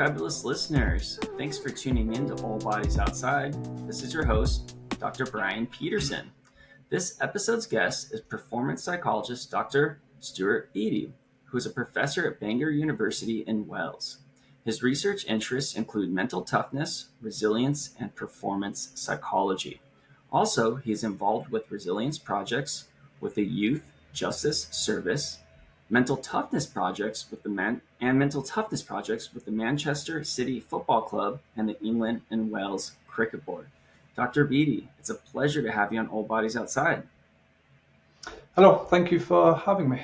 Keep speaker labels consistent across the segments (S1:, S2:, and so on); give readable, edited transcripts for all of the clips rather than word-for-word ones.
S1: fabulous listeners. Thanks for tuning in to All Bodies Outside. This is your host, Dr. Brian Peterson. This episode's guest is performance psychologist Dr. Stuart Beattie, who is a professor at Bangor University in Wales. His research interests include mental toughness, resilience, and performance psychology. Also, he is involved with resilience projects with the Youth Justice Service, mental toughness projects with the Manchester City Football Club and the England and Wales Cricket Board. Dr. Beattie, it's a pleasure to have you on All Bodies Outside.
S2: Hello, thank you for having me.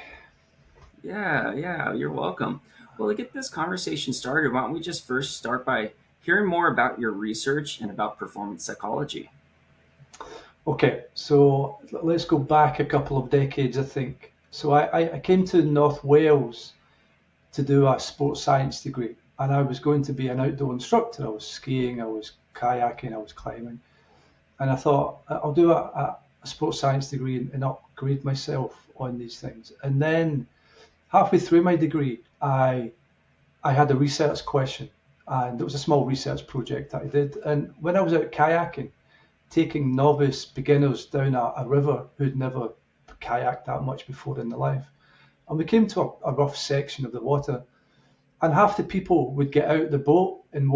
S1: Yeah, you're welcome. Well, to get this conversation started, why don't we just first start by hearing more about your research and about performance psychology?
S2: Okay, so let's go back a couple of decades, I think. So I came to North Wales to do a sports science degree, and I was going to be an outdoor instructor. I was skiing, I was kayaking, I was climbing, and I thought I'll do a sports science degree and upgrade myself on these things. And then halfway through my degree, I had a research question, and it was a small research project that I did. And when I was out kayaking, taking novice beginners down a river who'd never kayaked that much before in their life, and we came to a rough section of the water, and half the people would get out the boat and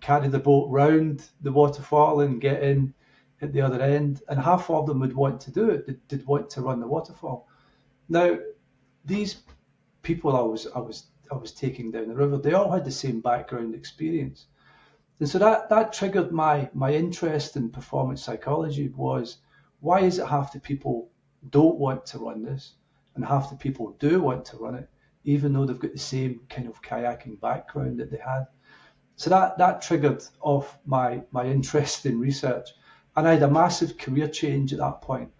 S2: carry the boat round the waterfall and get in at the other end, and half of them would want to do it, did want to run the waterfall. Now, these people I was taking down the river, they all had the same background experience. And so that triggered my interest in performance psychology. Was why is it half the people don't want to run this and half the people do want to run it, even though they've got the same kind of kayaking background that they had? So that triggered off my interest in research, and I had a massive career change at that point.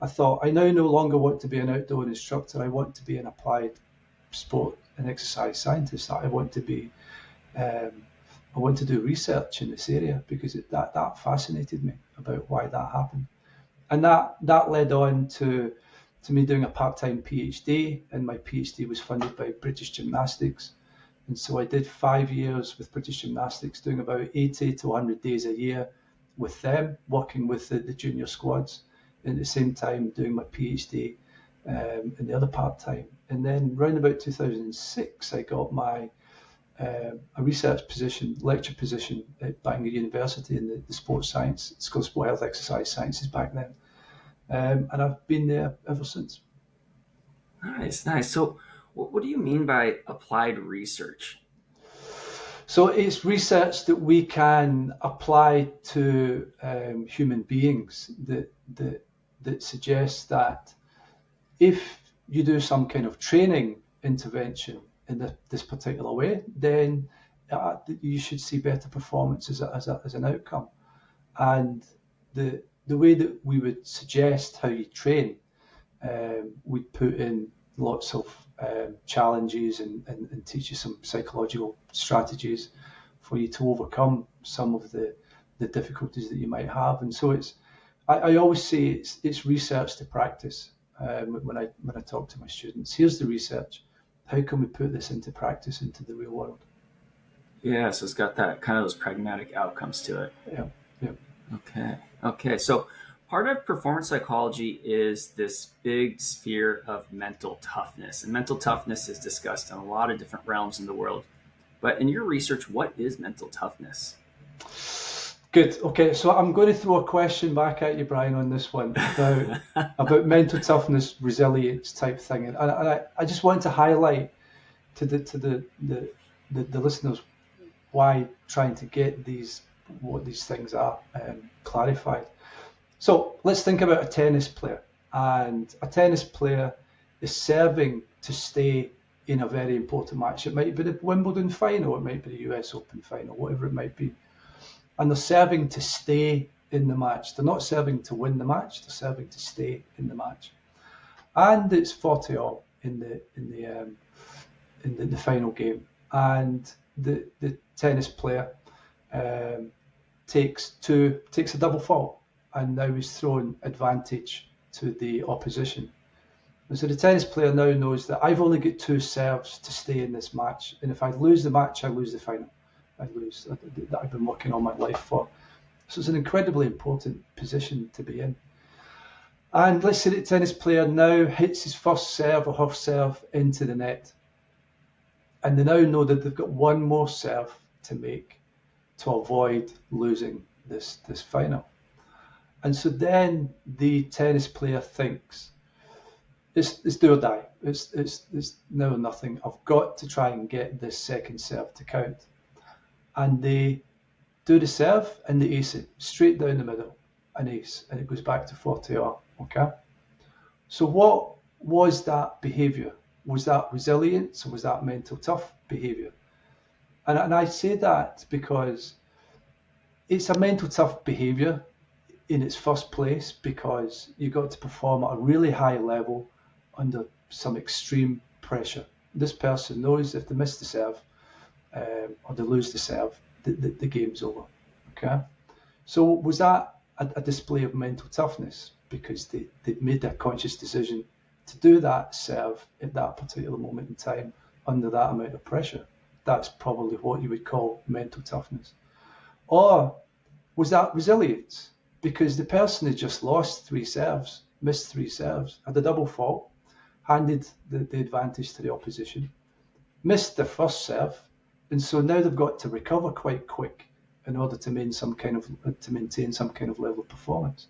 S2: I thought, I now no longer want to be an outdoor instructor. I want to be an applied sport and exercise scientist. I want to be I want to do research in this area because that fascinated me about why that happened. And that led on to me doing a part-time PhD, and my PhD was funded by British Gymnastics. And so I did 5 years with British Gymnastics, doing about 80 to 100 days a year with them, working with the junior squads, and at the same time doing my PhD in the other part-time. And then round about 2006, I got my a research position, lecture position at Bangor University in the sports science. It's called Sport Health Exercise Sciences back then. And I've been there ever since.
S1: Nice. So what do you mean by applied research?
S2: So it's research that we can apply to human beings that suggests that if you do some kind of training intervention in this particular way, then you should see better performance as an outcome. And the way that we would suggest how you train, we'd put in lots of challenges and teach you some psychological strategies for you to overcome some of the difficulties that you might have. And so I always say it's research to practice. When I talk to my students, here's the research. How can we put this into practice, into the real world?
S1: Yeah, so it's got that kind of those pragmatic outcomes to it.
S2: Yeah.
S1: Okay. So part of performance psychology is this big sphere of mental toughness. And mental toughness is discussed in a lot of different realms in the world. But in your research, what is mental toughness?
S2: Good. Okay, so I'm going to throw a question back at you, Brian, on this one about mental toughness, resilience type thing, and I just want to highlight to the listeners why trying to get what these things are clarified. So let's think about a tennis player, and a tennis player is serving to stay in a very important match. It might be the Wimbledon final, it might be the US Open final, whatever it might be. And they're serving to stay in the match. They're not serving to win the match. They're serving to stay in the match. And it's 40-all in the final game. And the tennis player takes a double fault, and now he's thrown advantage to the opposition. And so the tennis player now knows that I've only got 2 serves to stay in this match, and if I lose the match, I lose the final. that I've been working all my life for. So it's an incredibly important position to be in. And let's say that the tennis player now hits his first serve or her serve into the net. And they now know that they've got one more serve to make to avoid losing this final. And so then the tennis player thinks, it's do or die. It's now or nothing. I've got to try and get this second serve to count. And they do the serve and they ace it straight down the middle, an ace, and it goes back to 40-all. Okay. So what was that behaviour? Was that resilience or was that mental tough behaviour? And I say that because it's a mental tough behaviour in its first place, because you got to perform at a really high level under some extreme pressure. This person knows if they miss the serve or they lose the serve, the game's over. Okay, so was that a display of mental toughness because they made their conscious decision to do that serve at that particular moment in time under that amount of pressure? That's probably what you would call mental toughness. Or was that resilience? Because the person had just lost 3 serves, missed 3 serves, had a double fault, handed the advantage to the opposition, missed their first serve, and so now they've got to recover quite quick in order to maintain some kind of level of performance.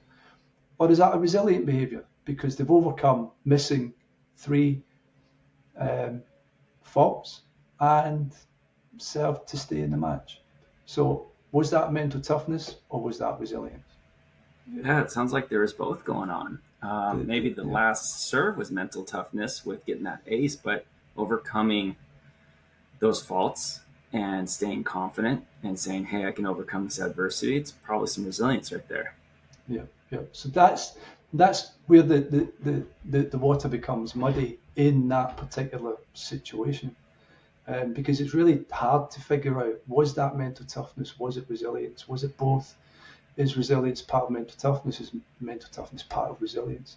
S2: Or is that a resilient behaviour because they've overcome missing 3 faults and served to stay in the match? So was that mental toughness or was that resilience?
S1: Yeah, it sounds like there was both going on. Maybe the last serve was mental toughness with getting that ace, but overcoming those faults and staying confident and saying, hey, I can overcome this adversity. It's probably some resilience right there.
S2: Yeah. So that's where the water becomes muddy in that particular situation. Because it's really hard to figure out, was that mental toughness? Was it resilience? Was it both? Is resilience part of mental toughness? Is mental toughness part of resilience?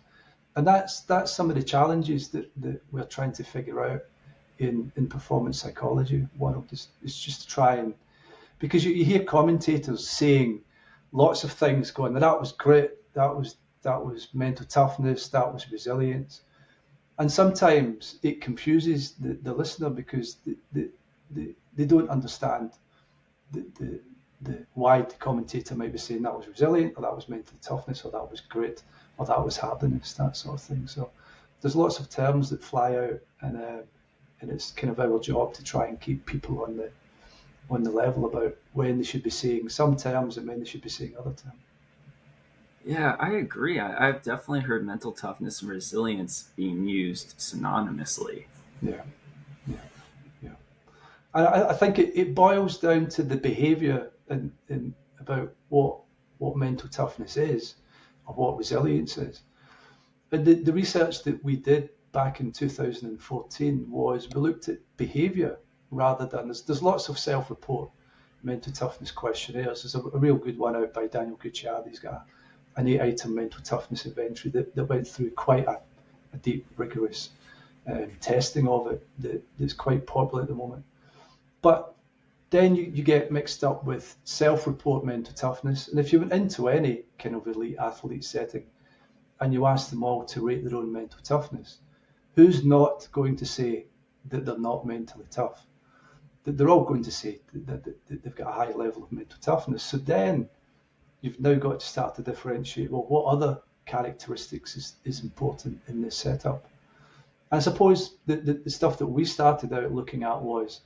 S2: And that's some of the challenges that we're trying to figure out in performance psychology world. Is just to try and, because you hear commentators saying lots of things going, that was great, that was mental toughness, that was resilience. And sometimes it confuses the listener because they don't understand why the commentator might be saying that was resilient, or that was mental toughness, or that was grit, or that was hardiness, that sort of thing. So there's lots of terms that fly out, and it's kind of our job to try and keep people on the level about when they should be saying some terms and when they should be saying other terms.
S1: Yeah, I agree. I've definitely heard mental toughness and resilience being used synonymously.
S2: Yeah. And I think it boils down to the behaviour and about what mental toughness is or what resilience is. And the research that we did back in 2014 was we looked at behaviour rather than, there's lots of self-report mental toughness questionnaires. There's a real good one out by Daniel Gucciardi. He's got an 8-item mental toughness inventory that went through quite a deep, rigorous testing of it that's quite popular at the moment. But then you get mixed up with self-report mental toughness. And if you went into any kind of elite athlete setting and you ask them all to rate their own mental toughness, who's not going to say that they're not mentally tough? That they're all going to say that they've got a high level of mental toughness. So then you've now got to start to differentiate, well, what other characteristics is important in this setup? And I suppose the stuff that we started out looking at was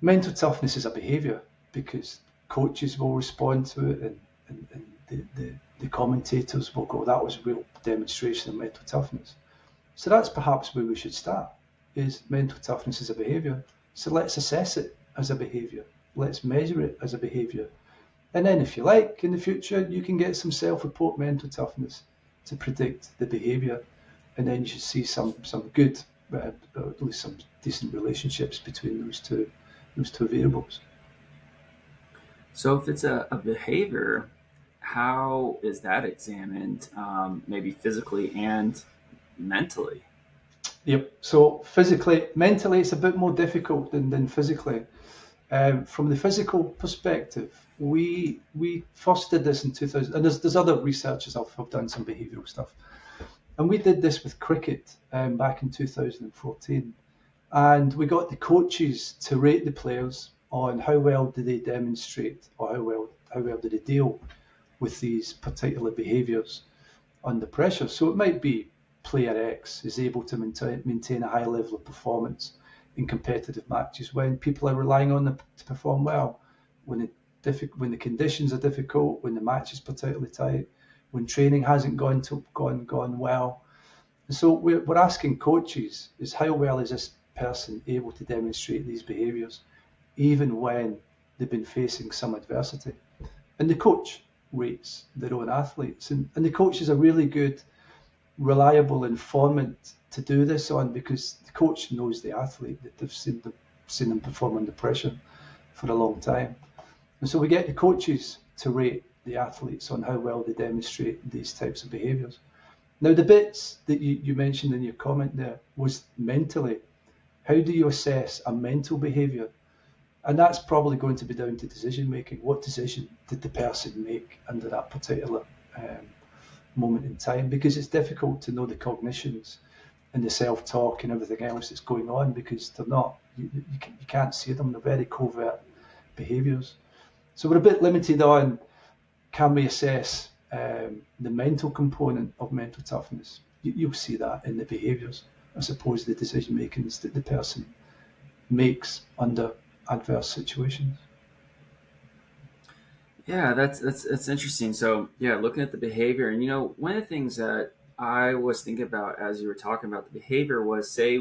S2: mental toughness is a behaviour, because coaches will respond to it and the commentators will go, that was a real demonstration of mental toughness. So that's perhaps where we should start, is mental toughness as a behaviour. So let's assess it as a behaviour. Let's measure it as a behaviour. And then if you like, in the future, you can get some self-report mental toughness to predict the behaviour. And then you should see some good, or at least some decent relationships between those two variables.
S1: So if it's a behavior, how is that examined, maybe physically and mentally?
S2: Yep. So mentally, it's a bit more difficult than physically. From the physical perspective, we first did this in 2000, and there's other researchers have done some behavioural stuff, and we did this with cricket back in 2014, and we got the coaches to rate the players on how well do they demonstrate, or how well do they deal with these particular behaviours under pressure. So it might be player X is able to maintain a high level of performance in competitive matches when people are relying on them to perform well, when the conditions are difficult, when the match is particularly tight, when training hasn't gone well. And so we're asking coaches is how well is this person able to demonstrate these behaviours even when they've been facing some adversity. And the coach rates their own athletes, and the coach is a really good, reliable informant to do this on, because the coach knows the athlete, that they've seen them perform under pressure for a long time. And so we get the coaches to rate the athletes on how well they demonstrate these types of behaviours. Now, the bits that you mentioned in your comment there was mentally. How do you assess a mental behaviour? And that's probably going to be down to decision making. What decision did the person make under that particular moment in time? Because it's difficult to know the cognitions and the self-talk and everything else that's going on, because they're not, you can't see them. They're very covert behaviours. So we're a bit limited on, can we assess the mental component of mental toughness? You'll see that in the behaviours, as opposed to the decision makings that the person makes under adverse situations.
S1: Yeah, that's interesting. So yeah, looking at the behavior, and one of the things that I was thinking about as you were talking about the behavior was, say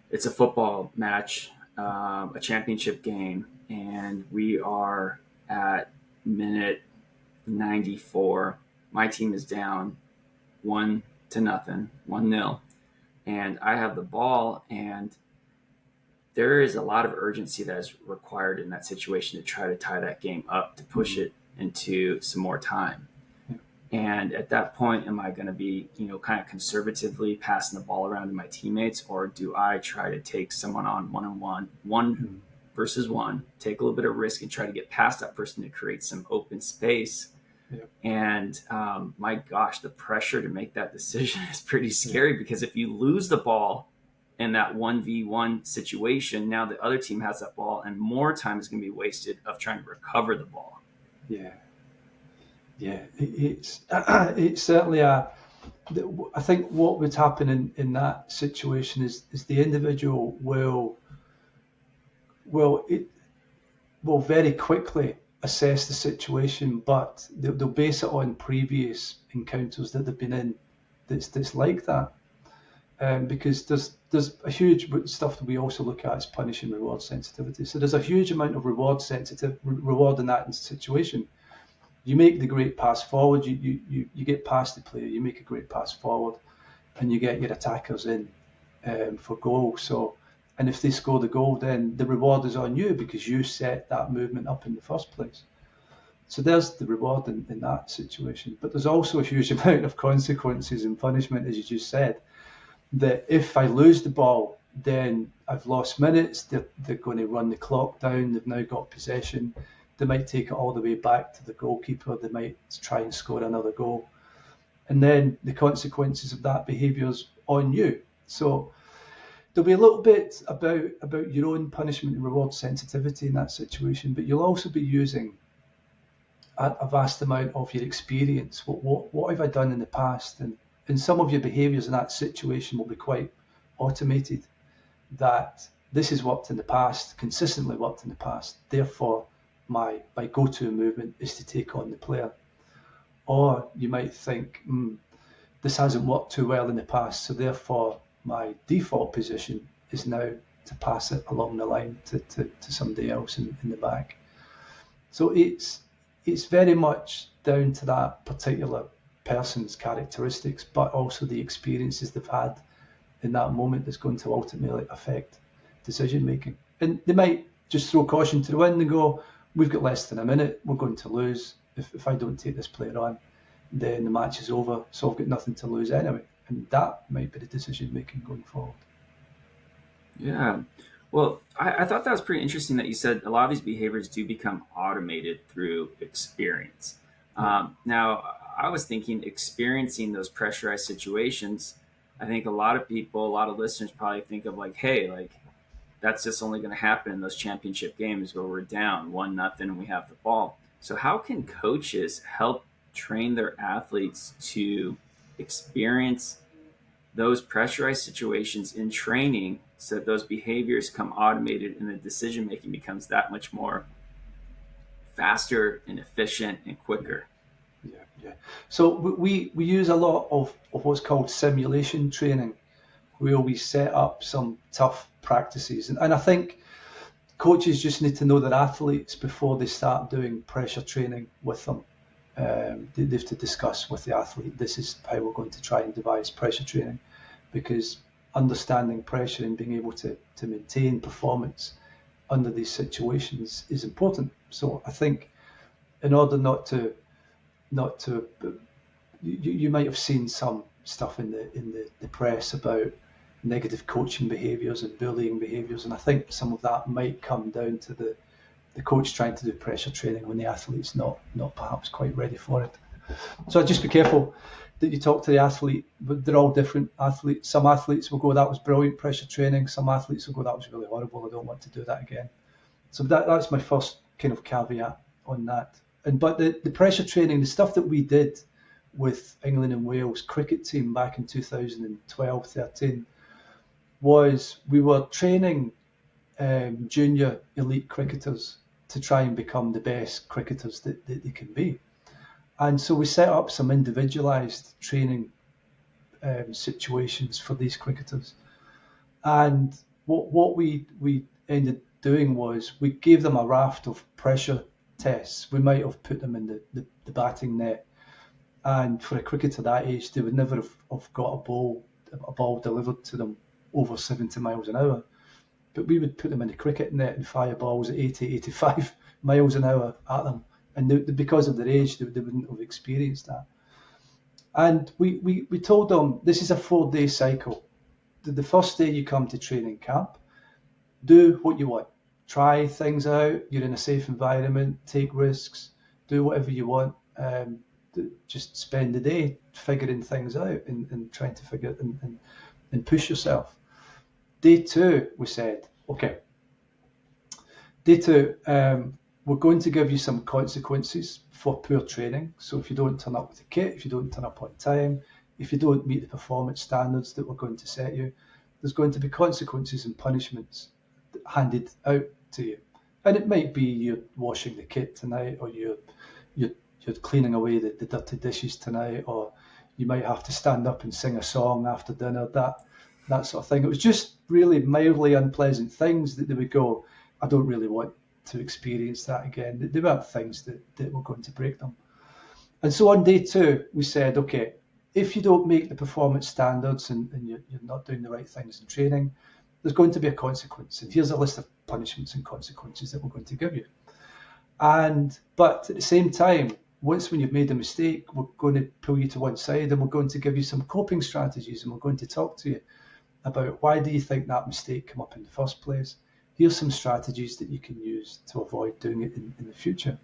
S1: it's a football match, a championship game, and we are at minute 94. My team is down 1-0, 1-0, and I have the ball, and there is a lot of urgency that is required in that situation to try to tie that game up, to push it into some more time. And at that point, am I going to be, kind of conservatively passing the ball around to my teammates, or do I try to take someone on one-on-one, one versus one, take a little bit of risk and try to get past that person to create some open space? And my gosh, the pressure to make that decision is pretty scary, because if you lose the ball in that 1v1 situation, now the other team has that ball, and more time is going to be wasted of trying to recover the ball.
S2: It's certainly I think what would happen in that situation is the individual will very quickly assess the situation, but they'll base it on previous encounters that they've been in that's like that. Because there's a huge stuff that we also look at is punish and reward sensitivity. So there's a huge amount of reward in that situation. You make the great pass forward, you get past the player, you make a great pass forward, and you get your attackers in for goal. So, and if they score the goal, then the reward is on you, because you set that movement up in the first place. So there's the reward in that situation. But there's also a huge amount of consequences and punishment, as you just said, that if I lose the ball, then I've lost minutes. They're going to run the clock down. They've now got possession. They might take it all the way back to the goalkeeper. They might try and score another goal. And then the consequences of that behaviour is on you. So there'll be a little bit about your own punishment and reward sensitivity in that situation, but you'll also be using a vast amount of your experience. What have I done in the past? And some of your behaviours in that situation will be quite automated, that this has worked in the past, consistently worked in the past, therefore my go-to movement is to take on the player. Or you might think, this hasn't worked too well in the past, so therefore my default position is now to pass it along the line to somebody else in the back. So it's very much down to that particular person's characteristics, but also the experiences they've had in that moment that's going to ultimately affect decision making. And they might just throw caution to the wind and go, we've got less than a minute, we're going to lose. If I don't take this player on, then the match is over, so I've got nothing to lose anyway. And that might be the decision making going forward.
S1: Yeah. Well, I thought that was pretty interesting that you said a lot of these behaviors do become automated through experience.
S2: Yeah,
S1: Now, I was thinking experiencing those pressurized situations. I think a lot of people, a lot of listeners probably think of like, hey, like that's just only going to happen in those championship games where we're down 1-0 and we have the ball. So, how can coaches help train their athletes to experience those pressurized situations in training so that those behaviors come automated and the decision making becomes that much more faster and efficient and quicker?
S2: yeah. So we use a lot of what's called simulation training, where we set up some tough practices. And I think coaches just need to know their athletes before they start doing pressure training with them. They have to discuss with the athlete, this is how we're going to try and devise pressure training, because understanding pressure and being able to maintain performance under these situations is important. So I think in order not to you might have seen some stuff in the press about negative coaching behaviours and bullying behaviours, and I think some of that might come down to the coach trying to do pressure training when the athlete's not perhaps quite ready for it. So just be careful that you talk to the athlete, but they're all different athletes. Some athletes will go, that was brilliant pressure training. Some athletes will go, that was really horrible, I don't want to do that again. So that's my first kind of caveat on that. But the pressure training, the stuff that we did with England and Wales cricket team back in 2012-13 was we were training junior elite cricketers to try and become the best cricketers that they can be. And so we set up some individualized training situations for these cricketers. And what we ended doing was we gave them a raft of pressure tests. We might have put them in the batting net. And for a cricketer that age, they would never have got a ball delivered to them over 70 miles an hour. But we would put them in the cricket net and fire balls at 80, 85 miles an hour at them. And because of their age, they wouldn't have experienced that. And we told them, this is a 4-day cycle. The first day you come to training camp, do what you want. Try things out. You're in a safe environment. Take risks. Do whatever you want. Just spend the day figuring things out and trying to figure it and push yourself. Day 2, we said, okay. Day 2, we're going to give you some consequences for poor training. So if you don't turn up with the kit, if you don't turn up on time, if you don't meet the performance standards that we're going to set you, there's going to be consequences and punishments handed out to you. And it might be you're washing the kit tonight, or you're cleaning away the dirty dishes tonight, or you might have to stand up and sing a song after dinner, that sort of thing. It was just really mildly unpleasant things that they would go, I don't really want to experience that again. They weren't things that were going to break them. And so on day 2, we said, okay, if you don't make the performance standards and you're not doing the right things in training, there's going to be a consequence. And here's a list of punishments and consequences that we're going to give you. But at the same time, once when you've made a mistake, we're going to pull you to one side and we're going to give you some coping strategies, and we're going to talk to you about why do you think that mistake came up in the first place. Here's some strategies that you can use to avoid doing it in the future.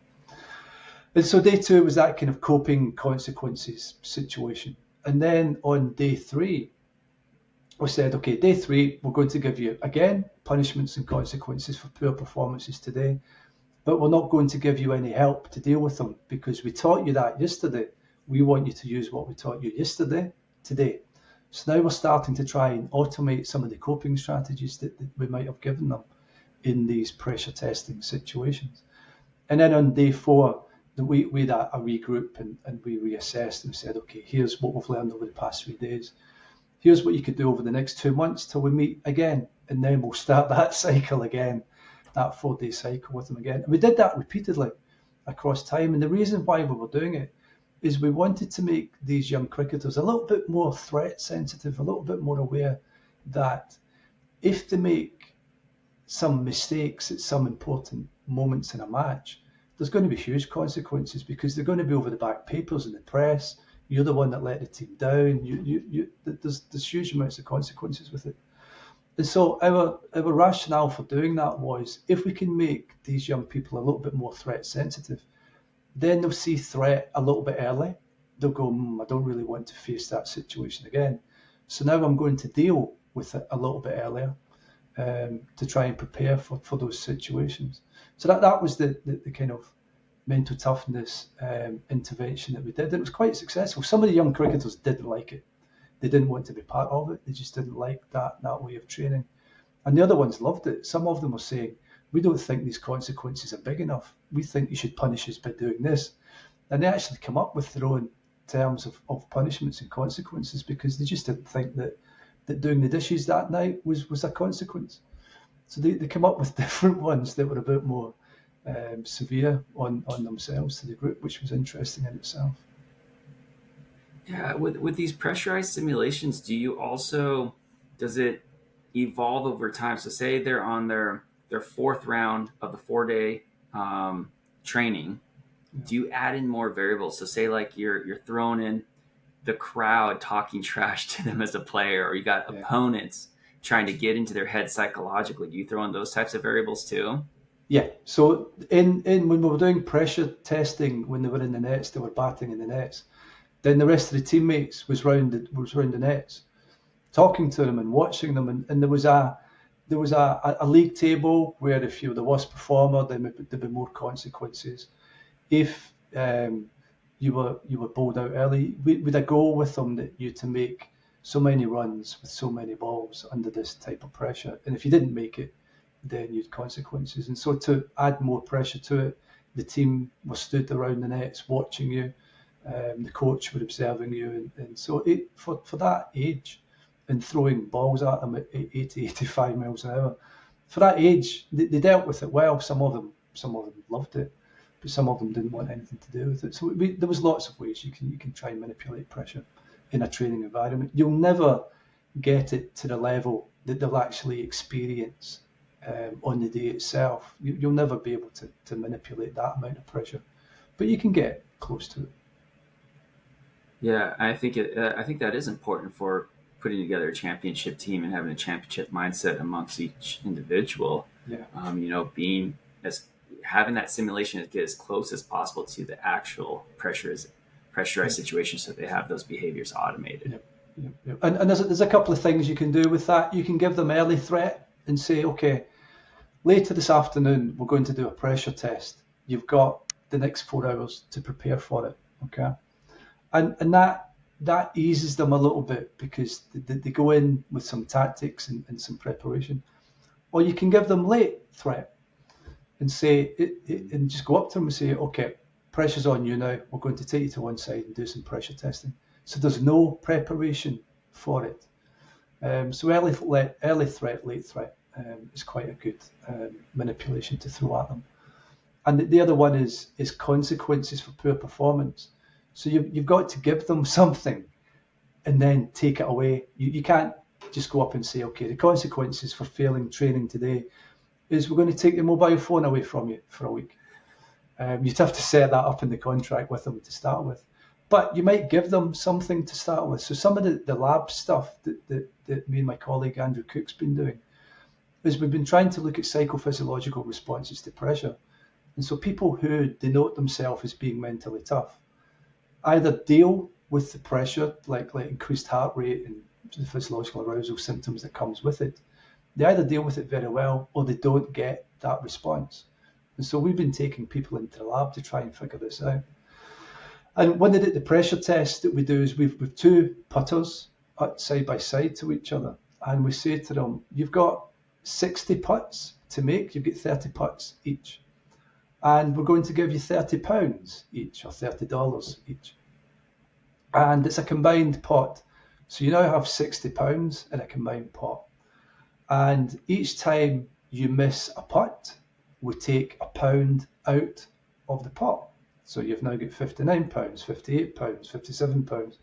S2: And so day 2 was that kind of coping consequences situation. And then on day 3, we said, okay, day 3, we're going to give you, again, punishments and consequences for poor performances today, but we're not going to give you any help to deal with them because we taught you that yesterday. We want you to use what we taught you yesterday, today. So now we're starting to try and automate some of the coping strategies that we might have given them in these pressure testing situations. And then on day 4, we had a regroup and we reassessed and said, okay, here's what we've learned over the past 3 days. Here's what you could do over the next 2 months till we meet again. And then we'll start that cycle again, that 4-day cycle with them again. And we did that repeatedly across time. And the reason why we were doing it is we wanted to make these young cricketers a little bit more threat sensitive, a little bit more aware that if they make some mistakes at some important moments in a match, there's going to be huge consequences because they're going to be over the back papers in the press. You're the one that let the team down. There's huge amounts of consequences with it. And so our rationale for doing that was, if we can make these young people a little bit more threat sensitive, then they'll see threat a little bit early. They'll go, I don't really want to face that situation again. So now I'm going to deal with it a little bit earlier, to try and prepare for those situations. So that was the kind of mental toughness intervention that we did. It was quite successful. Some of the young cricketers didn't like it. They didn't want to be part of it. They just didn't like that way of training. And the other ones loved it. Some of them were saying, we don't think these consequences are big enough. We think you should punish us by doing this. And they actually come up with their own terms of punishments and consequences, because they just didn't think that doing the dishes that night was a consequence. So they come up with different ones that were a bit more severe on themselves to the group, which was interesting in itself.
S1: Yeah, with these pressurized simulations, does it evolve over time? So say they're on their fourth round of the 4-day training. Yeah. Do you add in more variables? So say like you're throwing in the crowd talking trash to them as a player, or you got opponents trying to get into their head psychologically. Do you throw in those types of variables too?
S2: Yeah. So in when we were doing pressure testing, when they were in the nets, they were batting in the nets. Then the rest of the teammates was round the nets, talking to them and watching them. And there was a league table where if you were the worst performer, then there'd be more consequences. If you were bowled out early, we'd a goal with them that you to make so many runs with so many balls under this type of pressure. And if you didn't make it, then you'd consequences. And so to add more pressure to it, the team was stood around the nets watching you. The coach were observing you, and so for that age, and throwing balls at them at 80, 85 miles an hour, for that age, they dealt with it well. Some of them loved it, but some of them didn't want anything to do with it. So there was lots of ways you can try and manipulate pressure in a training environment. You'll never get it to the level that they'll actually experience on the day itself. You'll never be able to manipulate that amount of pressure, but you can get close to it.
S1: Yeah, I think that is important for putting together a championship team and having a championship mindset amongst each individual.
S2: Yeah.
S1: Having that simulation to get as close as possible to the actual pressurized situation, so they have those behaviors automated.
S2: Yep. And there's a couple of things you can do with that. You can give them early threat and say, okay, later this afternoon we're going to do a pressure test. You've got the next 4 hours to prepare for it. Okay. And that eases them a little bit, because they go in with some tactics and some preparation. Or you can give them late threat and say and just go up to them and say, okay, pressure's on you now. We're going to take you to one side and do some pressure testing. So there's no preparation for it. So early threat, late threat is quite a good manipulation to throw at them. And the other one is consequences for poor performance. So you've got to give them something and then take it away. You can't just go up and say, okay, the consequences for failing training today is we're going to take your mobile phone away from you for a week. You'd have to set that up in the contract with them to start with. But you might give them something to start with. So some of the lab stuff that me and my colleague Andrew Cook's been doing is we've been trying to look at psychophysiological responses to pressure. And so people who denote themselves as being mentally tough either deal with the pressure, like increased heart rate and the physiological arousal symptoms that comes with it. They either deal with it very well, or they don't get that response. And so we've been taking people into the lab to try and figure this out. And when they did the pressure test that we do is we've two putters side by side to each other, and we say to them, you've got 60 putts to make, you've got 30 putts each. And we're going to give you £30 each, or $30 each. And it's a combined pot. So you now have £60 in a combined pot. And each time you miss a putt, we take £1 out of the pot. So you've now got £59, £58, £57.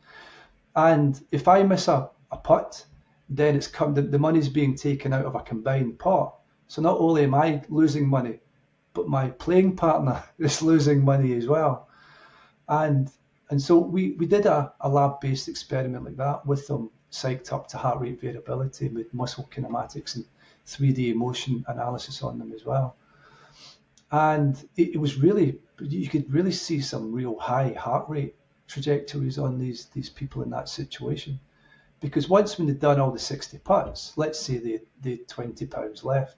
S2: And if I miss a putt, then the money's being taken out of a combined pot. So not only am I losing money, but my playing partner is losing money as well. And so we did a lab-based experiment like that with them, psyched up to heart rate variability with muscle kinematics and 3D emotion analysis on them as well. And it was really, you could really see some real high heart rate trajectories on these people in that situation. Because once when they'd done all the 60 putts, let's say they had 20 pounds left,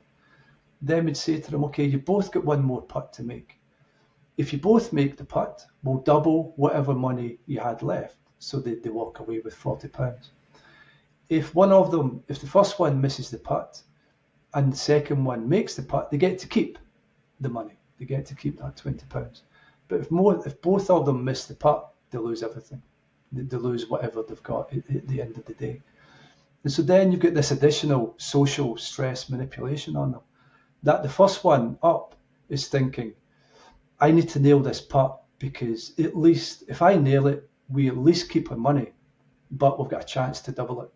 S2: then we'd say to them, okay, you've both got one more putt to make. If you both make the putt, we'll double whatever money you had left. So they walk away with 40 pounds. If the first one misses the putt and the second one makes the putt, they get to keep the money. They get to keep that 20 pounds. But if both of them miss the putt, they lose everything. They lose whatever they've got at the end of the day. And so then you've got this additional social stress manipulation on them. That the first one up is thinking, I need to nail this putt because at least if I nail it, we at least keep our money, but we've got a chance to double it.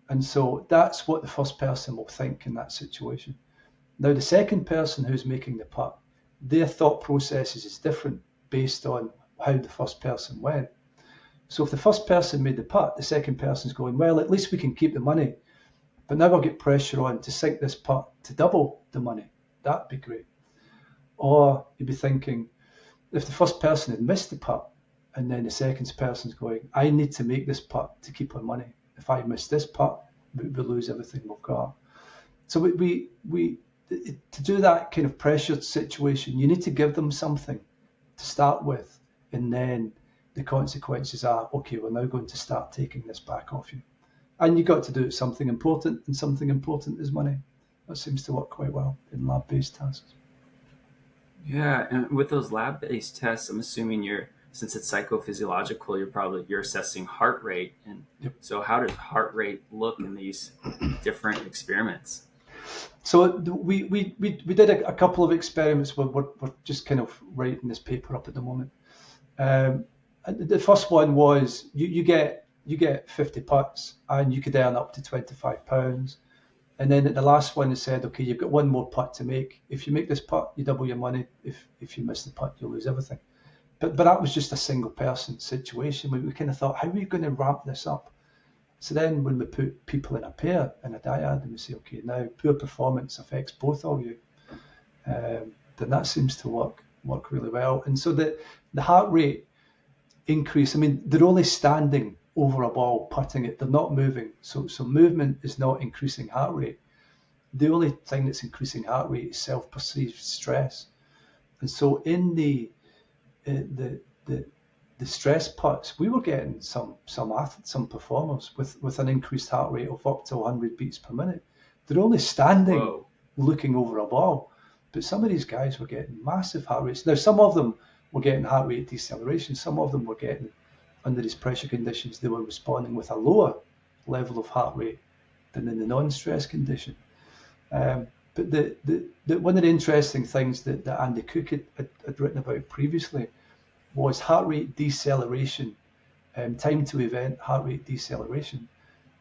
S2: And so that's what the first person will think in that situation. Now, the second person who's making the putt, their thought processes is different based on how the first person went. So if the first person made the putt, the second person's going, well, at least we can keep the money, but now I'll get pressure on to sink this putt to double the money. That'd be great. Or you'd be thinking, if the first person had missed the putt, and then the second person's going, I need to make this putt to keep our money. If I miss this putt, we lose everything we've got. So we to do that kind of pressured situation, you need to give them something to start with, and then the consequences are, okay, we're now going to start taking this back off you. And you got to do something important, and something important is money. That seems to work quite well in lab-based tasks.
S1: Yeah, and with those lab-based tests, I'm assuming since it's psychophysiological, you're assessing heart rate. And
S2: Yep.
S1: So how does heart rate look in these different experiments?
S2: So we did a couple of experiments. We're just kind of writing this paper up at the moment. The first one was you get 50 putts and you could earn up to 25 pounds. And then at the last one, they said, okay, you've got one more putt to make. If you make this putt, you double your money. If you miss the putt, you lose everything. But that was just a single person situation. We kind of thought, how are we going to ramp this up? So then when we put people in a pair in a dyad and we say, okay, now poor performance affects both of you, then that seems to work really well. And so the heart rate increase, I mean, they're only standing over a ball, putting it, they're not moving. So movement is not increasing heart rate. The only thing that's increasing heart rate is self-perceived stress. And so in the stress putts, we were getting some performers with an increased heart rate of up to 100 beats per minute. They're only standing,
S1: Whoa.
S2: looking over a ball, but some of these guys were getting massive heart rates. Now, some of them were getting heart rate deceleration. Some of them were getting, under these pressure conditions, they were responding with a lower level of heart rate than in the non-stress condition. But one of the interesting things that Andy Cook had written about previously was heart rate deceleration, time to event heart rate deceleration.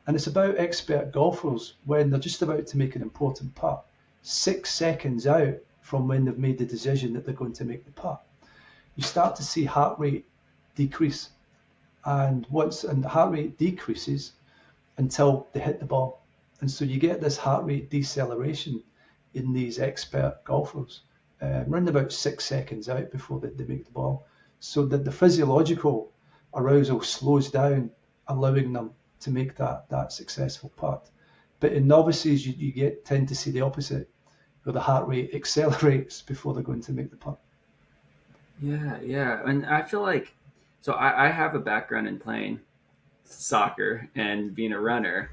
S2: And it's about expert golfers when they're just about to make an important putt, 6 seconds out from when they've made the decision that they're going to make the putt. You start to see heart rate decrease. And the heart rate decreases until they hit the ball. And so you get this heart rate deceleration in these expert golfers, around about 6 seconds out before they make the ball. So that the physiological arousal slows down, allowing them to make that successful putt. But in novices, you tend to see the opposite, where the heart rate accelerates before they're going to make the putt.
S1: Yeah. And I feel like, so I have a background in playing soccer and being a runner,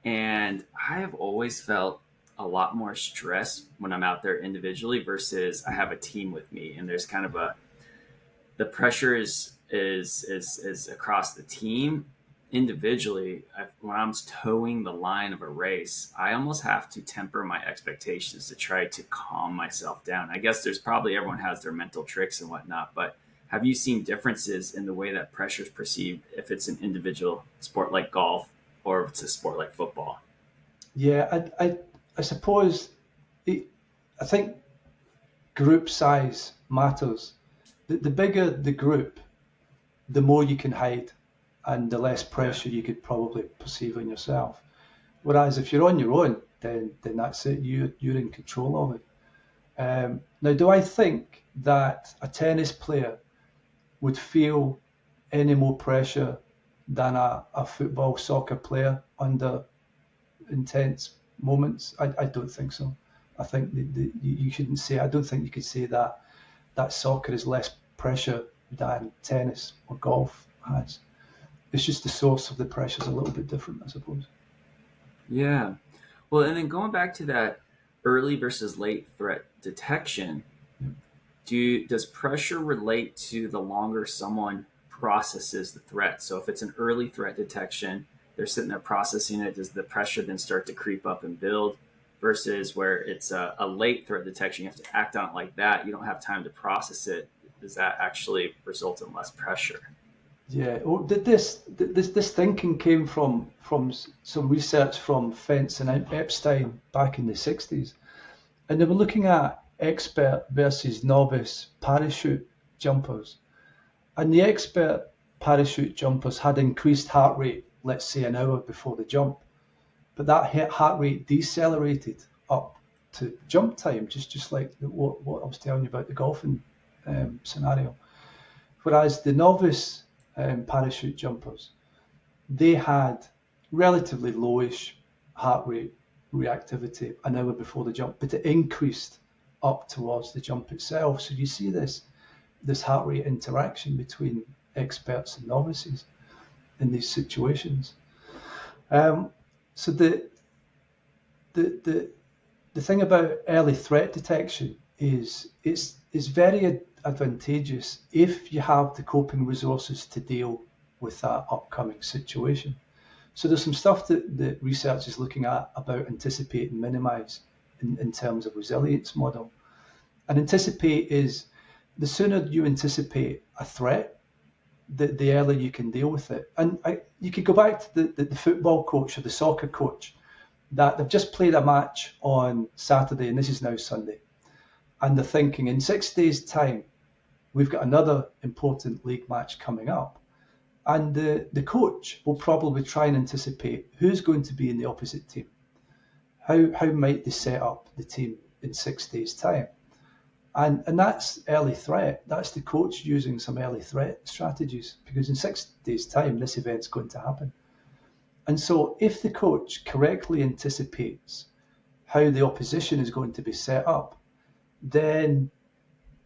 S1: and I have always felt a lot more stress when I'm out there individually versus I have a team with me, and there's kind of the pressure is across the team. Individually, when I'm towing the line of a race, I almost have to temper my expectations to try to calm myself down. I guess everyone has their mental tricks and whatnot, but have you seen differences in the way that pressure is perceived if it's an individual sport like golf or if it's a sport like football?
S2: Yeah, I suppose I think group size matters. The bigger the group, the more you can hide. and the less pressure you could probably perceive on yourself. Whereas if you're on your own, then that's it. You're in control of it. Now, do I think that a tennis player would feel any more pressure than a football, soccer player under intense moments? I don't think so. I think you shouldn't say. I don't think you could say that soccer is less pressure than tennis or golf has. It's just the source of the pressure is a little bit different, I suppose.
S1: Yeah. Well, and then going back to that early versus late threat detection, does pressure relate to the longer someone processes the threat? So if it's an early threat detection, they're sitting there processing it, does the pressure then start to creep up and build? Versus where it's a late threat detection, you have to act on it like that, you don't have time to process it. Does that actually result in less pressure?
S2: Yeah, well, this thinking came from some research from Fentz and Epstein back in the 60s, and they were looking at expert versus novice parachute jumpers, and the expert parachute jumpers had increased heart rate, let's say an hour before the jump, but that heart rate decelerated up to jump time, just like what I was telling you about the golfing scenario. Whereas the novice parachute jumpers, they had relatively lowish heart rate reactivity an hour before the jump, but it increased up towards the jump itself. So you see this heart rate interaction between experts and novices in these situations. So the thing about early threat detection is it's very advantageous if you have the coping resources to deal with that upcoming situation. So there's some stuff that research is looking at about anticipate and minimize in terms of resilience model. And anticipate is the sooner you anticipate a threat, the earlier you can deal with it. And you could go back to the football coach or the soccer coach that they've just played a match on Saturday, and this is now Sunday. And they're thinking, in 6 days' time, we've got another important league match coming up. And the coach will probably try and anticipate who's going to be in the opposite team. How might they set up the team in 6 days' time? And that's early threat. That's the coach using some early threat strategies, because in 6 days' time, this event's going to happen. And so if the coach correctly anticipates how the opposition is going to be set up, then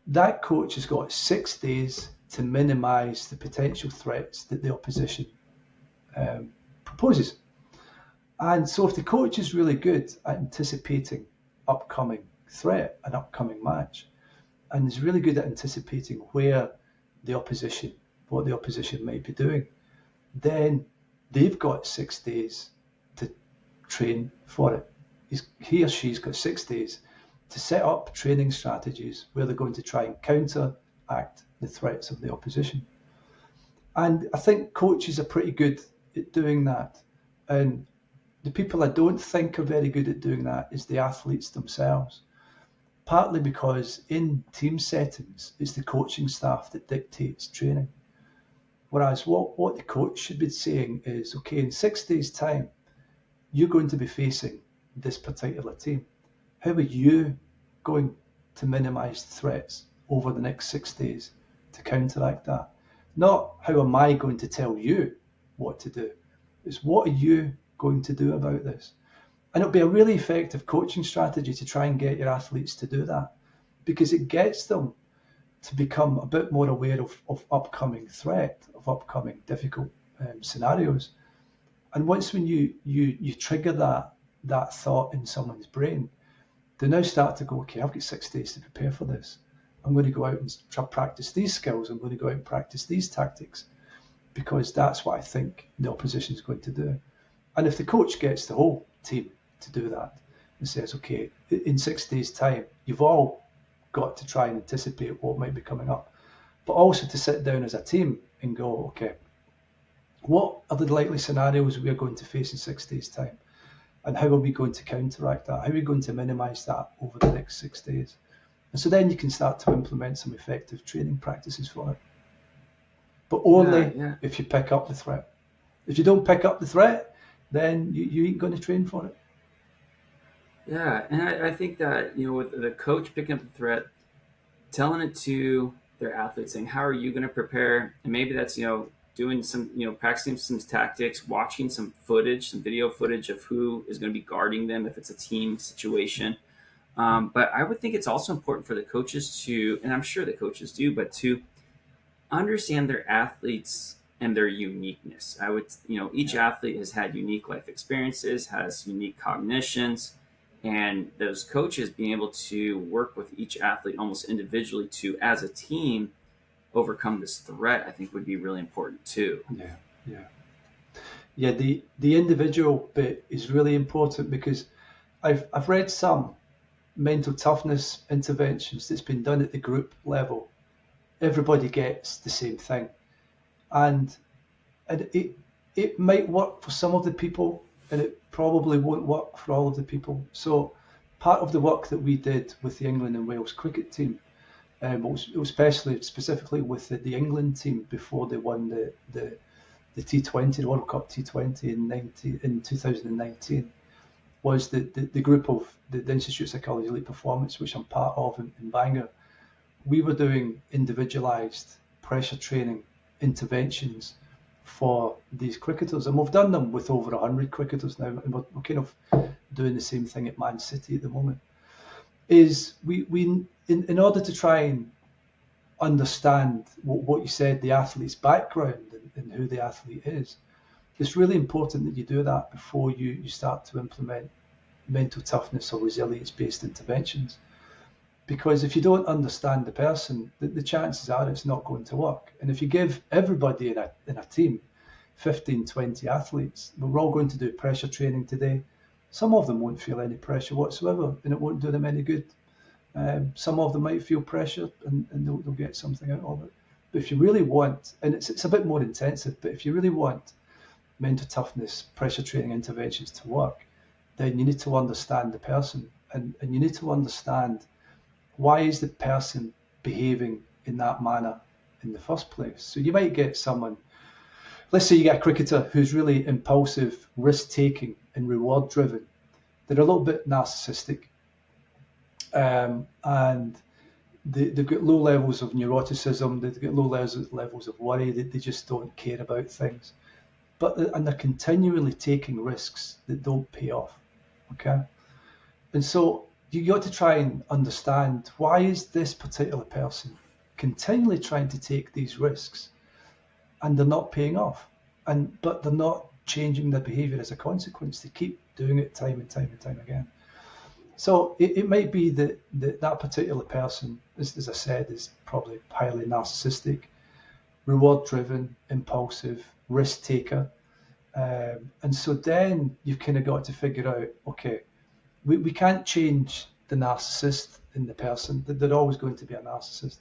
S2: that coach has got 6 days to minimize the potential threats that the opposition proposes. And so if the coach is really good at anticipating upcoming threat, an upcoming match, and is really good at anticipating what the opposition might be doing, then they've got 6 days to train for it. He or she's got 6 days to set up training strategies where they're going to try and counteract the threats of the opposition. And I think coaches are pretty good at doing that. And the people I don't think are very good at doing that is the athletes themselves. Partly because in team settings, it's the coaching staff that dictates training. Whereas what the coach should be saying is, okay, in 6 days' time, you're going to be facing this particular team. How are you going to minimize the threats over the next 6 days to counteract that? Not how am I going to tell you what to do. It's what are you going to do about this? And it'll be a really effective coaching strategy to try and get your athletes to do that, because it gets them to become a bit more aware of upcoming threat, of upcoming difficult scenarios. And once when you trigger that thought in someone's brain, they now start to go, okay, I've got 6 days to prepare for this. I'm going to go out and try practice these skills. I'm going to go out and practice these tactics, because that's what I think the opposition is going to do. And if the coach gets the whole team to do that and says, okay, in 6 days' time, you've all got to try and anticipate what might be coming up, but also to sit down as a team and go, okay, what are the likely scenarios we are going to face in 6 days' time? And how are we going to counteract that? How are we going to minimize that over the next 6 days? And so then you can start to implement some effective training practices for it. But only if you pick up the threat. If you don't pick up the threat, then you ain't going to train for it.
S1: Yeah, and I think that, with the coach picking up the threat, telling it to their athletes, saying, how are you going to prepare? And maybe that's, doing some, practicing some tactics, watching some footage, some video footage of who is going to be guarding them if it's a team situation. But I would think it's also important for the coaches to, and I'm sure the coaches do, but to understand their athletes and their uniqueness. I would, each athlete has had unique life experiences, has unique cognitions, and those coaches being able to work with each athlete almost individually to, as a team, overcome this threat, I think would be really important too.
S2: Yeah, yeah. Yeah, the individual bit is really important because I've read some mental toughness interventions that's been done at the group level. Everybody gets the same thing, and it might work for some of the people, and it probably won't work for all of the people. So part of the work that we did with the England and Wales cricket team, especially specifically with the England team before they won the T20, the World Cup T20 in 2019, was the group of the Institute of Psychology Elite Performance, which I'm part of in Bangor. We were doing individualised pressure training interventions for these cricketers, and we've done them with over 100 cricketers now, and we're kind of doing the same thing at Man City at the moment. Is we in order to try and understand what you said, the athlete's background and who the athlete is, it's really important that you do that before you start to implement mental toughness or resilience-based interventions. Because if you don't understand the person, the chances are it's not going to work. And if you give everybody in a team 15, 20 athletes, we're all going to do pressure training today. Some of them won't feel any pressure whatsoever, and it won't do them any good. Some of them might feel pressure, and they'll get something out of it. But if you really want, and it's a bit more intensive, but if you really want mental toughness, pressure training interventions to work, then you need to understand the person, and you need to understand why is the person behaving in that manner in the first place. So you might get someone, let's say you get a cricketer who's really impulsive, risk-taking and reward-driven. They're a little bit narcissistic, and they've got low levels of neuroticism, they've got low levels of worry, they just don't care about things. And they're continually taking risks that don't pay off, okay? And so you got to try and understand, why is this particular person continually trying to take these risks and they're not paying off, but they're not changing their behavior as a consequence. They keep doing it time and time and time again. So it might be that particular person, as I said, is probably highly narcissistic, reward driven, impulsive, risk taker. And so then you've kind of got to figure out, okay, we can't change the narcissist in the person. They're always going to be a narcissist.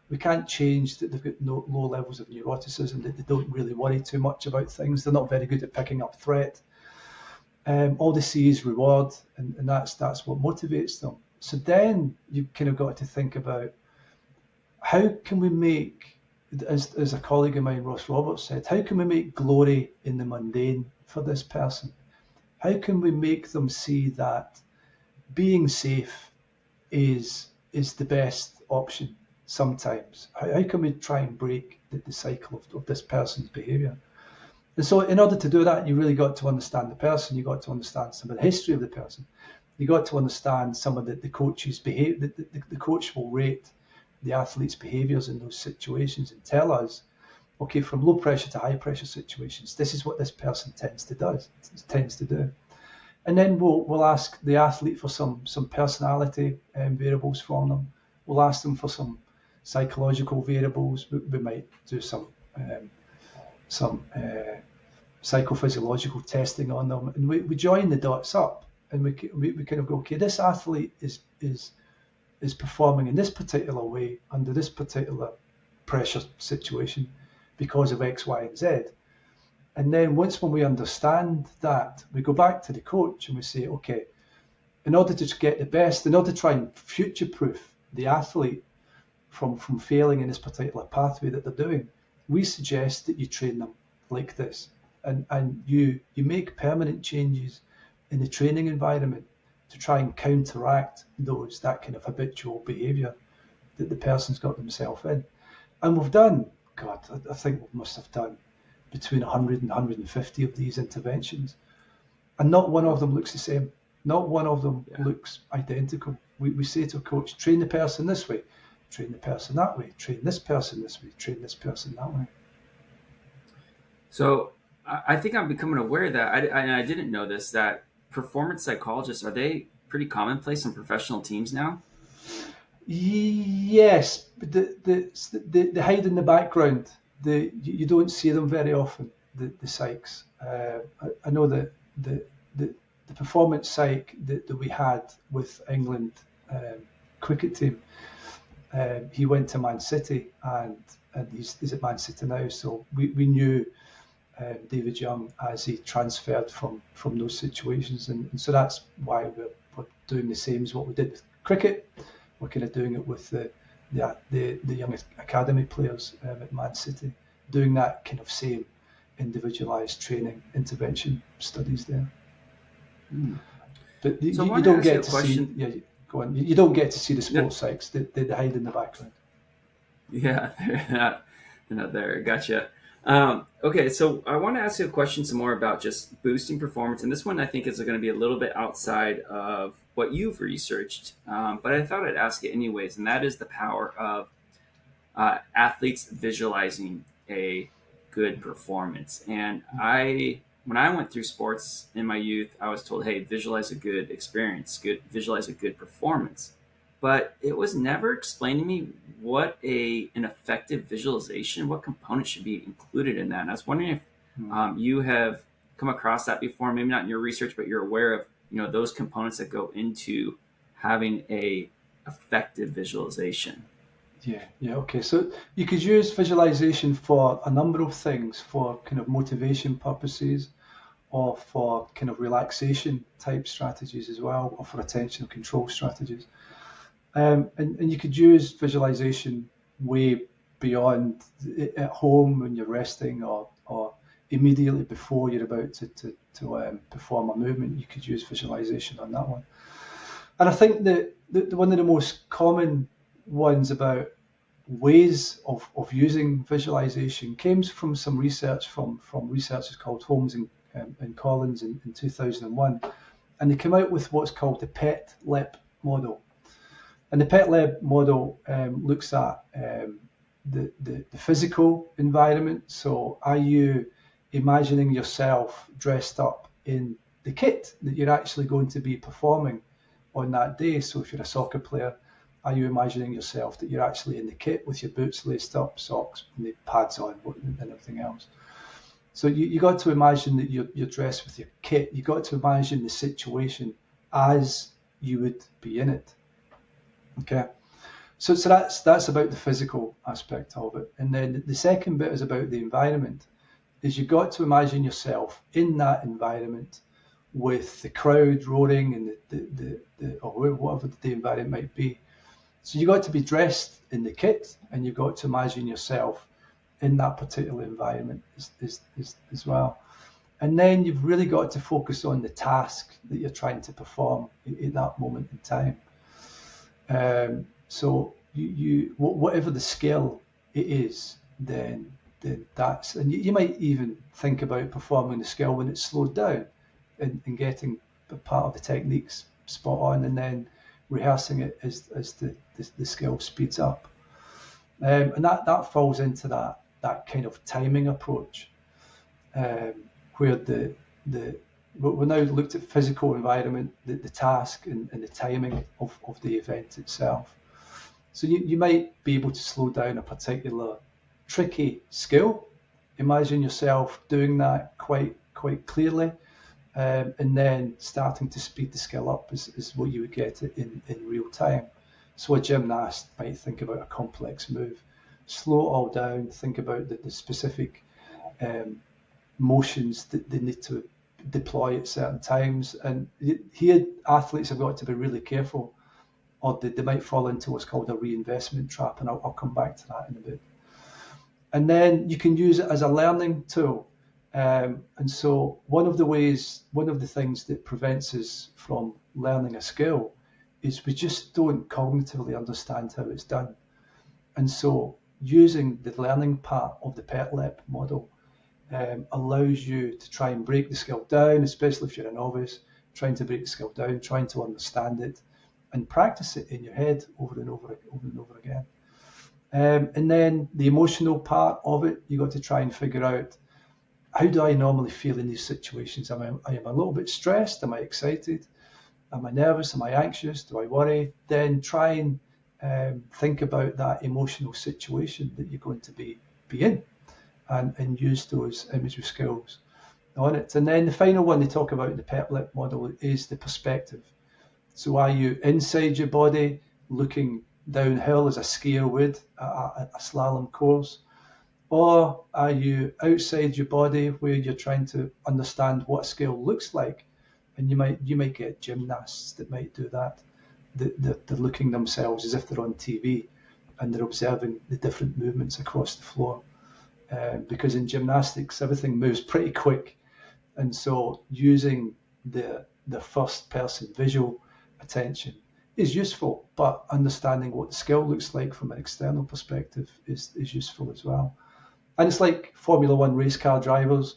S2: We can't change that they've got low levels of neuroticism, that they don't really worry too much about things. They're not very good at picking up threat. All they see is reward, and that's what motivates them. So then you've kind of got to think about, how can we make, as a colleague of mine, Ross Roberts, said, how can we make glory in the mundane for this person? How can we make them see that being safe is the best option sometimes? How can we try and break the cycle of this person's behaviour? And so in order to do that, you really got to understand the person. You got to understand some of the history of the person. You got to understand some of the coach's behaviour. The coach will rate the athlete's behaviours in those situations and tell us, okay, from low pressure to high pressure situations, this is what this person tends to do. And then we'll ask the athlete for some personality variables from them. We'll ask them for some psychological variables. We might do some psychophysiological testing on them, and we join the dots up, and we kind of go, okay, this athlete is performing in this particular way under this particular pressure situation because of X, Y, and Z. And then when we understand that, we go back to the coach and we say, okay, in order to get the best, in order to try and future-proof the athlete from failing in this particular pathway that they're doing, we suggest that you train them like this. and you make permanent changes in the training environment to try and counteract that kind of habitual behaviour that the person's got themselves in. And we've done, God, I think we must have done between 100 and 150 of these interventions. And not one of them looks the same. Not one of them looks identical. We say to a coach, train the person this way, train the person that way, train this person this way, train this person that way.
S1: So I think I'm becoming aware that, I didn't know this, that performance psychologists, are they pretty commonplace in professional teams now?
S2: Yes, but they hide in the background. You don't see them very often, the psychs. I know that the performance psych that we had with England cricket team, he went to Man City and he's at Man City now. So we knew David Young as he transferred from those situations, and so that's why we're doing the same as what we did with cricket. We're kind of doing it with the young academy players at Man City, doing that kind of same individualised training intervention studies there. But
S1: So
S2: you don't get to see. Yeah, go on. You don't get to see the sports psychs. They hide in the background.
S1: Yeah, they're not there. Gotcha. Okay, so I want to ask you a question some more about just boosting performance, and this one I think is going to be a little bit outside of what you've researched, but I thought I'd ask it anyways, and that is the power of athletes visualizing a good performance. And when I went through sports in my youth, I was told, hey, visualize a good experience, visualize a good performance. But it was never explained to me what an effective visualization, what components should be included in that. And I was wondering if you have come across that before, maybe not in your research, but you're aware of those components that go into having a effective visualization.
S2: Yeah, okay. So you could use visualization for a number of things, for kind of motivation purposes, or for kind of relaxation type strategies as well, or for attention control strategies. And you could use visualization way beyond at home when you're resting, or immediately before you're about to perform a movement. You could use visualization on that one. And I think that one of the most common ones about ways of using visualization came from some research from researchers called Holmes and Collins in 2001. And they came out with what's called the PET-LEP model. And the PET-LEP model looks at the physical environment. So are you imagining yourself dressed up in the kit that you're actually going to be performing on that day? So if you're a soccer player, are you imagining yourself that you're actually in the kit with your boots laced up, socks, and the pads on, and everything else? So you got to imagine that you're dressed with your kit. You got to imagine the situation as you would be in it. Okay, so that's about the physical aspect of it, and then the second bit is about the environment. Is you've got to imagine yourself in that environment with the crowd roaring and the or whatever the environment might be. So you got to be dressed in the kit, and you've got to imagine yourself in that particular environment as well. And then you've really got to focus on the task that you're trying to perform in that moment in time. So you whatever the skill it is, then that's, and you might even think about performing the skill when it's slowed down and getting a part of the techniques spot on, and then rehearsing it as the skill speeds up. And that falls into that kind of timing approach, where we now looked at physical environment, the task, and the timing of the event itself. So you might be able to slow down a particular tricky skill. Imagine yourself doing that quite clearly, and then starting to speed the skill up is what you would get in real time. So a gymnast might think about a complex move, slow it all down, think about the specific motions that they need to deploy at certain times. And here athletes have got to be really careful, or they might fall into what's called a reinvestment trap, and I'll come back to that in a bit. And then you can use it as a learning tool. And so one of the things that prevents us from learning a skill is we just don't cognitively understand how it's done. And so using the learning part of the PET-LEP model allows you to try and break the skill down, especially if you're a novice, trying to break the skill down, trying to understand it, and practice it in your head over and over again. And then the emotional part of it, you got to try and figure out, how do I normally feel in these situations? Am I a little bit stressed? Am I excited? Am I nervous? Am I anxious? Do I worry? Then try and think about that emotional situation that you're going to be in, and use those imagery skills on it. And then the final one they talk about in the PET-LEP model is the perspective. So are you inside your body looking downhill as a skier would at a slalom course? Or are you outside your body where you're trying to understand what a skill looks like? And you might get gymnasts that might do that. They're looking themselves as if they're on TV and they're observing the different movements across the floor. Because in gymnastics, everything moves pretty quick. And so using the first person visual attention is useful, but understanding what the skill looks like from an external perspective is useful as well. And it's like Formula One race car drivers.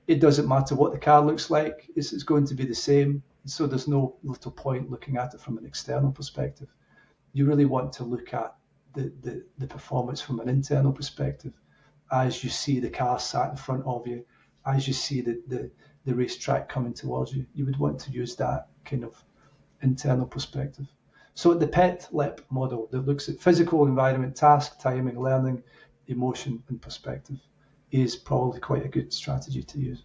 S2: It doesn't matter what the car looks like, it's going to be the same. So there's no little point looking at it from an external perspective. You really want to look at the performance from an internal perspective as you see the car sat in front of you, as you see the racetrack coming towards you. You would want to use that kind of internal perspective. So the PET-LEP model that looks at physical, environment, task, timing, learning, emotion, and perspective is probably quite a good strategy to use.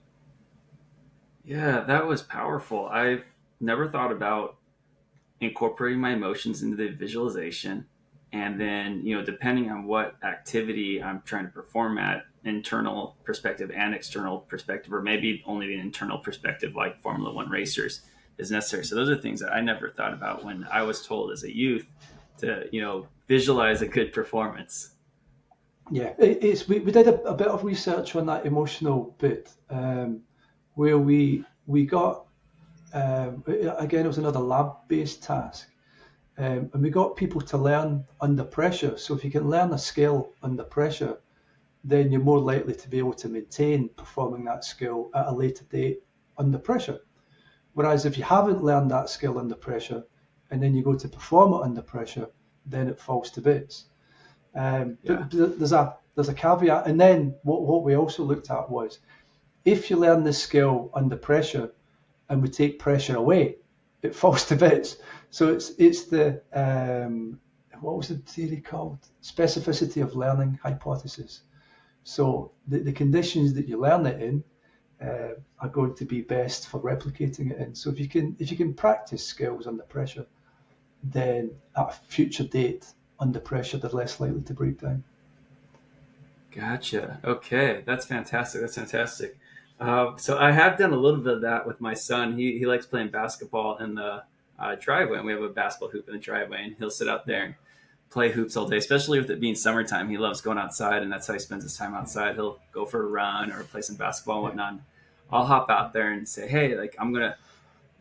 S1: Yeah, that was powerful. I've never thought about incorporating my emotions into the visualization. And then, depending on what activity I'm trying to perform at, internal perspective and external perspective, or maybe only the internal perspective, like Formula One racers, is necessary. So those are things that I never thought about when I was told as a youth to, visualize a good performance.
S2: Yeah, we did a bit of research on that emotional bit, where we got, again, it was another lab-based task. And we got people to learn under pressure. So if you can learn a skill under pressure, then you're more likely to be able to maintain performing that skill at a later date under pressure. Whereas if you haven't learned that skill under pressure, and then you go to perform it under pressure, then it falls to bits. But there's a caveat. And then what we also looked at was, if you learn this skill under pressure and we take pressure away, it falls to bits. So it's the what was the theory called? Specificity of learning hypothesis. So the conditions that you learn it in are going to be best for replicating it in. So if you can practice skills under pressure, then at a future date under pressure, they're less likely to break down.
S1: Gotcha. Okay, that's fantastic. So I have done a little bit of that with my son. He likes playing basketball in the driveway, and we have a basketball hoop in the driveway, and he'll sit out there and play hoops all day, especially with it being summertime. He loves going outside, and that's how he spends his time outside. He'll go for a run or play some basketball and whatnot. I'll hop out there and say, hey, like, I'm going to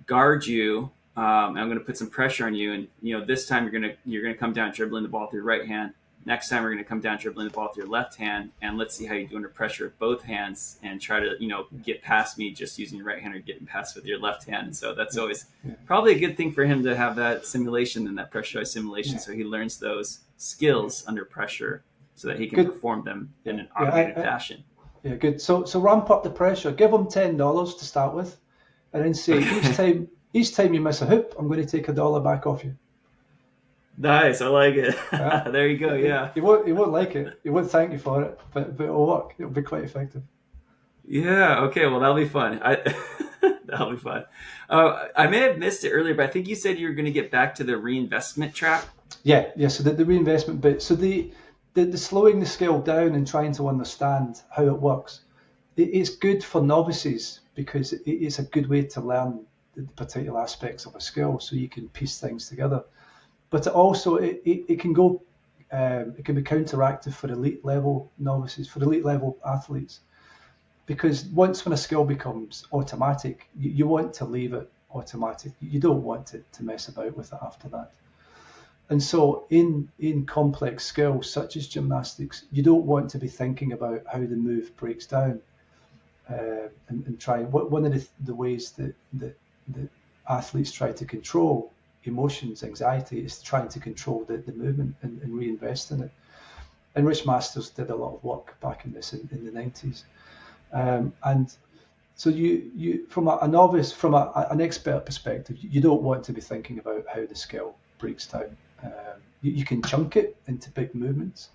S1: guard you. I'm going to put some pressure on you. And, this time you're going to come down dribbling the ball with your right hand. Next time we're going to come down dribbling the ball with your left hand, and let's see how you do under pressure with both hands, and try to, get past me just using your right hand or getting past with your left hand. And so that's always probably a good thing for him to have that simulation and that pressurized simulation. So he learns those skills under pressure so that he can perform them in an automated fashion.
S2: Yeah, good. So ramp up the pressure. Give him $10 to start with, and then say, each time you miss a hoop, I'm going to take $1 back off you.
S1: Nice, I like it. There you go. Yeah,
S2: he won't like it. He won't thank you for it, but it'll work. It'll be quite effective.
S1: Yeah. Okay. Well, that'll be fun. That'll be fun. I may have missed it earlier, but I think you said you were going to get back to the reinvestment trap.
S2: Yeah. So the reinvestment bit. So the slowing the skill down and trying to understand how it works. It's good for novices because it's a good way to learn the particular aspects of a skill, so you can piece things together. But also it can go, it can be counteractive for elite level novices, for elite level athletes. because once when a skill becomes automatic, you want to leave it automatic. You don't want to mess about with it after that. And so in complex skills such as gymnastics, you don't want to be thinking about how the move breaks down and try. One of the ways that athletes try to control emotions, anxiety, is trying to control the movement and reinvest in it. And Rich Masters did a lot of work back in this in the 90s. And so you from a novice, from an expert perspective, you don't want to be thinking about how the skill breaks down. You can chunk it into big movements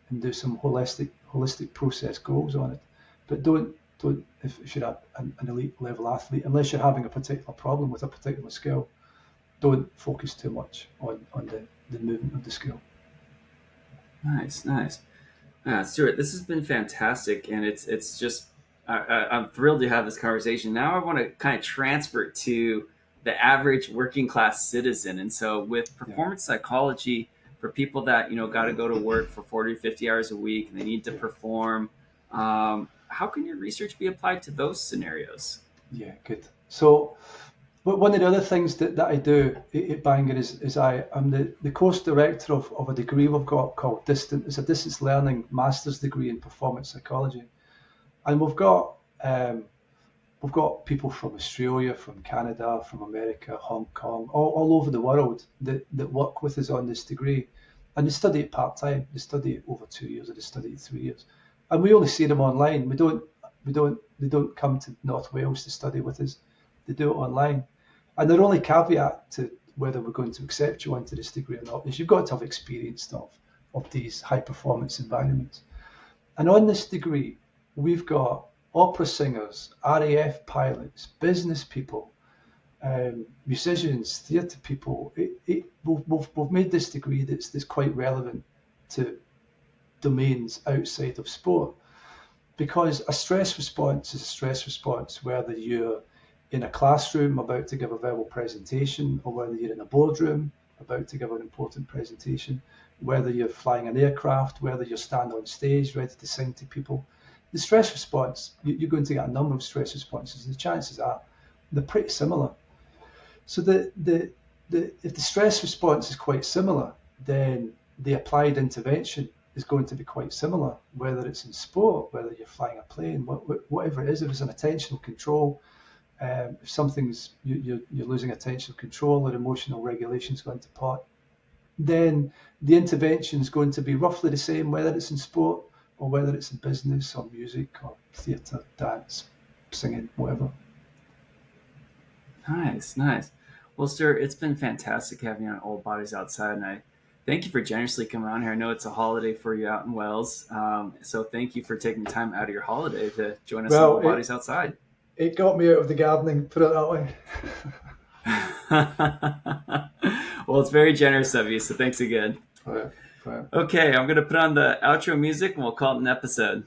S2: and do some holistic process goals on it, but don't if you're an elite level athlete, unless you're having a particular problem with a particular skill, don't focus too much on the movement of the skill.
S1: Nice. Stuart, this has been fantastic, and it's just I'm thrilled to have this conversation. Now I want to kind of transfer it to the average working class citizen, and so with performance psychology for people that got to go to work for 40 or 50 hours a week and they need to perform, how can your research be applied to those scenarios?
S2: Yeah, good. So one of the other things that I do at Bangor is I'm the course director of a degree we've got called it's a distance learning master's degree in performance psychology. And we've got people from Australia, from Canada, from America, Hong Kong, all over the world that work with us on this degree. And they study it part-time. They study it over 2 years, or they study it 3 years. And we only see them online. They don't come to North Wales to study with us. They do it online. And their only caveat to whether we're going to accept you onto this degree or not is you've got to have experience of these high performance environments. And on this degree, we've got opera singers, RAF pilots, business people, musicians, theatre people. We've made this degree that's quite relevant to domains outside of sport, because a stress response is a stress response, whether you're in a classroom about to give a verbal presentation, or whether you're in a boardroom about to give an important presentation, whether you're flying an aircraft, whether you're standing on stage ready to sing to people. The stress response, you're going to get a number of stress responses, and the chances are they're pretty similar. So if the stress response is quite similar, then the applied intervention is going to be quite similar, whether it's in sport, whether you're flying a plane, whatever it is. If it's an attentional control, if something's you're losing attentional control or emotional regulation is going to pot, then the intervention is going to be roughly the same, whether it's in sport or whether it's in business or music or theatre, dance, singing, whatever.
S1: Nice. Well, sir, it's been fantastic having you on Old Bodies Outside, and I thank you for generously coming on here. I know it's a holiday for you out in Wales, so thank you for taking time out of your holiday to join us on Old Bodies Outside.
S2: It got me out of the gardening, put it that
S1: way. Well, it's very generous of you, so thanks again.
S2: Right.
S1: Okay, I'm going to put on the outro music and we'll call it an episode.